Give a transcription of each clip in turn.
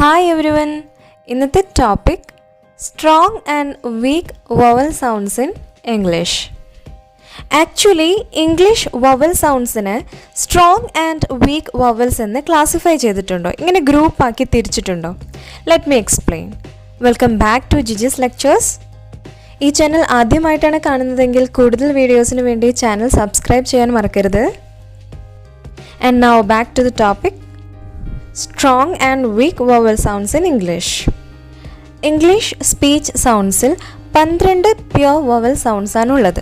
Hi everyone. ഇന്നത്തെ topic strong and weak vowel sounds in English. Actually English vowel സൗണ്ട്സിന് strong and weak vowels എന്ന് classify ചെയ്തിട്ടുണ്ടോ, ഇങ്ങനെ group ആക്കി തിരിച്ചിട്ടുണ്ടോ? Let me explain. Welcome back to ജിജിസ് lectures. ഈ ചാനൽ ആദ്യമായിട്ടാണ് കാണുന്നതെങ്കിൽ കൂടുതൽ വീഡിയോസിന് വേണ്ടി ചാനൽ സബ്സ്ക്രൈബ് ചെയ്യാൻ മറക്കരുത്. And now back to the topic. Strong and weak vowel sounds in English. English speech soundsൽ 12 പ്യൂർ വവൽ സൗണ്ട്സ് ആണുള്ളത്.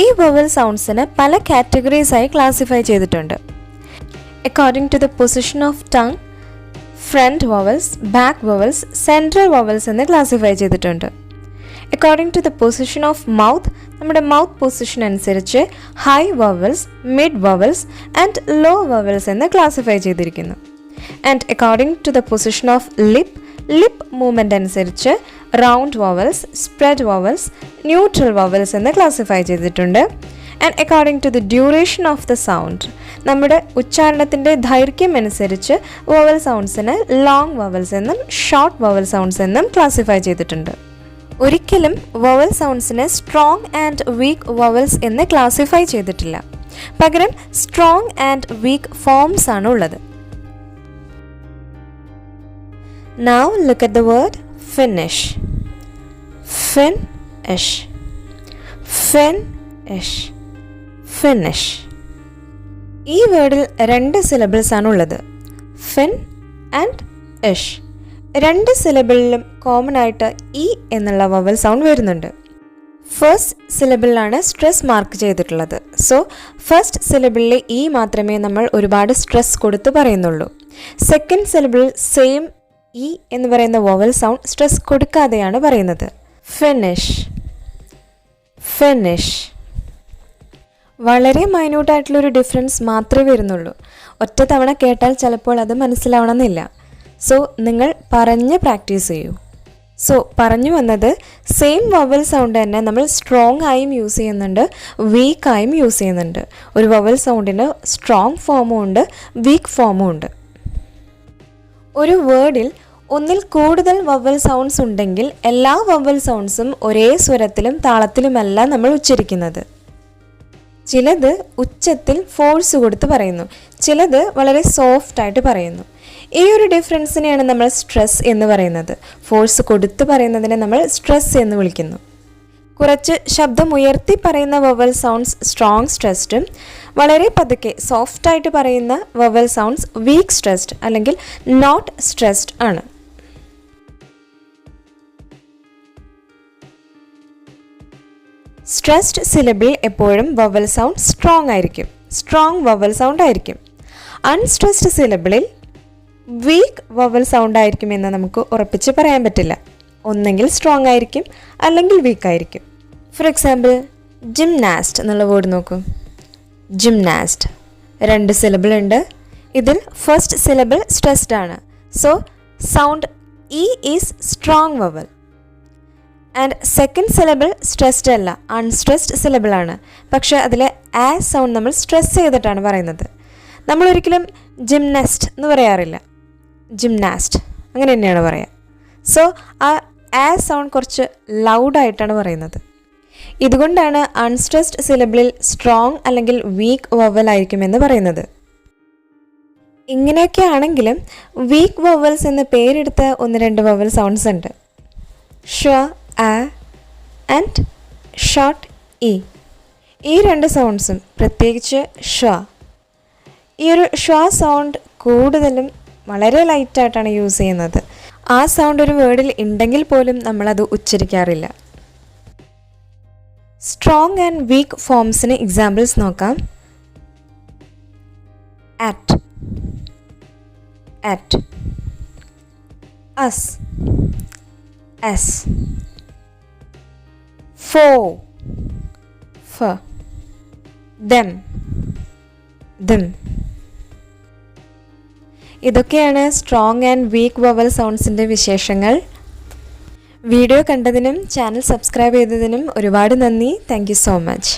ഈ വവൽ സൗണ്ട്സിന് പല കാറ്റഗറീസായി ക്ലാസിഫൈ ചെയ്തിട്ടുണ്ട്. According to the position of tongue, front vowels, back vowels, central vowels എന്ന് classify ചെയ്തിട്ടുണ്ട്. According to the position of mouth, നമ്മുടെ mouth position അനുസരിച്ച് high vowels, mid vowels and low vowels എന്ന് ക്ലാസിഫൈ ചെയ്തിരിക്കുന്നു. And according to the position of lip movement അനുസരിച്ച് round vowels, spread vowels, neutral vowels എന്ന് classify ചെയ്തിട്ടുണ്ട്. And according to the duration of the sound, നമ്മുടെ ഉച്ചാരണത്തിൻ്റെ ദൈർഘ്യം അനുസരിച്ച് vowel സൗണ്ട്സിന് ലോങ് വവൽസ് എന്നും ഷോർട്ട് വവൽ സൗണ്ട്സ് എന്നും ക്ലാസിഫൈ ചെയ്തിട്ടുണ്ട്. ഒരിക്കലും വവൽ സൗണ്ട്സിനെ സ്ട്രോങ് ആൻഡ് വീക്ക് വവൽസ് എന്ന് ക്ലാസിഫൈ ചെയ്തിട്ടില്ല. പകരം സ്ട്രോങ് ആൻഡ് വീക്ക് ഫോംസ് ആണ് ഉള്ളത്. Now look at the word finish. Finish. Finish. Finish. ഈ വേർഡിൽ 2 സിലബിൾസ് ആണ് ഉള്ളത്. ഫിൻ ആൻഡ് ഇഷ്. 2 സിലബിളിലും കോമൺ ആയിട്ട് ഇ എന്നുള്ള വവൽ സൗണ്ട് വരുന്നുണ്ട്. ഫസ്റ്റ് സിലബിളിലാണ് സ്ട്രെസ് മാർക്ക് ചെയ്തിട്ടുള്ളത്. സോ ഫസ്റ്റ് സിലബിളിലെ ഇ മാത്രമേ നമ്മൾ ഒരുപാട് സ്ട്രെസ് കൊടുത്ത് പറയുന്നുള്ളൂ. സെക്കൻഡ് സിലബിളിൽ സെയിം ഇ എന്ന് പറയുന്ന വവൽ സൗണ്ട് സ്ട്രെസ് കൊടുക്കാതെയാണ് പറയുന്നത്. ഫിനിഷ്. ഫിനിഷ്. വളരെ മൈന്യൂട്ടായിട്ടുള്ളൊരു ഡിഫറൻസ് മാത്രമേ വരുന്നുള്ളൂ. ഒറ്റ തവണ കേട്ടാൽ ചിലപ്പോൾ അത് മനസ്സിലാവണമെന്നില്ല. സോ നിങ്ങൾ പറഞ്ഞ് പ്രാക്ടീസ് ചെയ്യൂ. സോ പറഞ്ഞു വന്നത്, സെയിം വവൽ സൗണ്ട് തന്നെ നമ്മൾ സ്ട്രോങ് ആയും യൂസ് ചെയ്യുന്നുണ്ട്, വീക്കായും യൂസ് ചെയ്യുന്നുണ്ട്. ഒരു വവൽ സൗണ്ടിന് സ്ട്രോങ് ഫോമും ഉണ്ട്, വീക്ക് ഫോമും ഉണ്ട്. ഒരു വേർഡിൽ ഒന്നിൽ കൂടുതൽ വവൽ സൗണ്ട്സ് ഉണ്ടെങ്കിൽ എല്ലാ വവൽ സൗണ്ട്സും ഒരേ സ്വരത്തിലും താളത്തിലുമല്ല നമ്മൾ ഉച്ചരിക്കുന്നത്. ചിലത് ഉച്ചത്തിൽ ഫോഴ്സ് കൊടുത്ത് പറയുന്നു, ചിലത് വളരെ സോഫ്റ്റ് ആയിട്ട് പറയുന്നു. ഈ ഒരു ഡിഫറൻസിനെയാണ് നമ്മൾ സ്ട്രെസ് എന്ന് പറയുന്നത്. ഫോഴ്സ് കൊടുത്ത് പറയുന്നതിനെ നമ്മൾ സ്ട്രെസ് എന്ന് വിളിക്കുന്നു. കുറച്ച് ശബ്ദം ഉയർത്തി പറയുന്ന വവൽ സൗണ്ട്സ് സ്ട്രോങ് സ്ട്രെസ്ഡും വളരെ പതുക്കെ സോഫ്റ്റായിട്ട് പറയുന്ന വവൽ സൗണ്ട്സ് വീക്ക് സ്ട്രെസ്ഡ് അല്ലെങ്കിൽ നോട്ട് സ്ട്രെസ്ഡ് ആണ്. സ്ട്രെസ്ഡ് സിലബിൾ എപ്പോഴും വവൽ സൗണ്ട് സ്ട്രോങ് ആയിരിക്കും, സ്ട്രോങ് വവൽ സൗണ്ട് ആയിരിക്കും. അൺസ്ട്രെസ്ഡ് സിലബിളിൽ വീക്ക് വവൽ സൗണ്ട് ആയിരിക്കും എന്ന് നമുക്ക് ഉറപ്പിച്ച് പറയാൻ പറ്റില്ല. ഒന്നെങ്കിൽ സ്ട്രോങ് ആയിരിക്കും അല്ലെങ്കിൽ വീക്ക് ആയിരിക്കും. ഫോർ എക്സാമ്പിൾ, ജിംനാസ്റ്റ് എന്നുള്ള വേർഡ് നോക്കൂ. ജിംനാസ്റ്റ് 2 സിലബിൾ ഉണ്ട്. ഇതിൽ ഫസ്റ്റ് സിലബിൾ സ്ട്രെസ്ഡ് ആണ്. So sound E is strong vowel. And second syllable stressed അല്ല, അൺസ്ട്രെസ്ഡ് സിലബിൾ ആണ്. പക്ഷേ അതിലെ ആ സൗണ്ട് നമ്മൾ സ്ട്രെസ് ചെയ്തിട്ടാണ് പറയുന്നത്. നമ്മൾ ഒരിക്കലും ജിംനാസ്റ്റ് എന്ന് പറയാറില്ല, ജിംനാസ്റ്റ് അങ്ങനെ തന്നെയാണ് പറയുക. സോ ആ സൗണ്ട് കുറച്ച് ലൗഡായിട്ടാണ് പറയുന്നത്. ഇതുകൊണ്ടാണ് അൺസ്ട്രെസ്ഡ് സിലബിളിൽ സ്ട്രോങ് അല്ലെങ്കിൽ വീക്ക് വവൽ ആയിരിക്കുമെന്ന് പറയുന്നത്. ഇങ്ങനെയൊക്കെ ആണെങ്കിലും വീക്ക് വവൽസ് എന്ന് പേരെടുത്ത 1-2 വവൽ സൗണ്ട്സ് ഉണ്ട്. ഷ, ആ ആൻഡ് ഷോർട്ട് ഇ. ഈ 2 സൗണ്ട്സും, പ്രത്യേകിച്ച് ഷ, ഈ ഒരു ഷ സൗണ്ട് കൂടുതലും വളരെ ലൈറ്റായിട്ടാണ് യൂസ് ചെയ്യുന്നത്. ആ സൗണ്ട് ഒരു വേർഡിൽ ഉണ്ടെങ്കിൽ പോലും നമ്മളത് ഉച്ചരിക്കാറില്ല. സ്ട്രോങ് ആൻഡ് വീക്ക് ഫോംസിന് എക്സാമ്പിൾസ് നോക്കാം. അറ്റ്, അറ്റ്, അസ്, എസ്, ഫോ, ഫ, ദം, ദിം. ഇതൊക്കെയാണ് സ്ട്രോങ് ആൻഡ് വീക്ക് വവൽ സൗണ്ട്സിൻ്റെ വിശേഷങ്ങൾ. വീഡിയോ കണ്ടതിനും ചാനൽ സബ്സ്ക്രൈബ് ചെയ്തതിനും ഒരുപാട് നന്ദി. Thank you so much.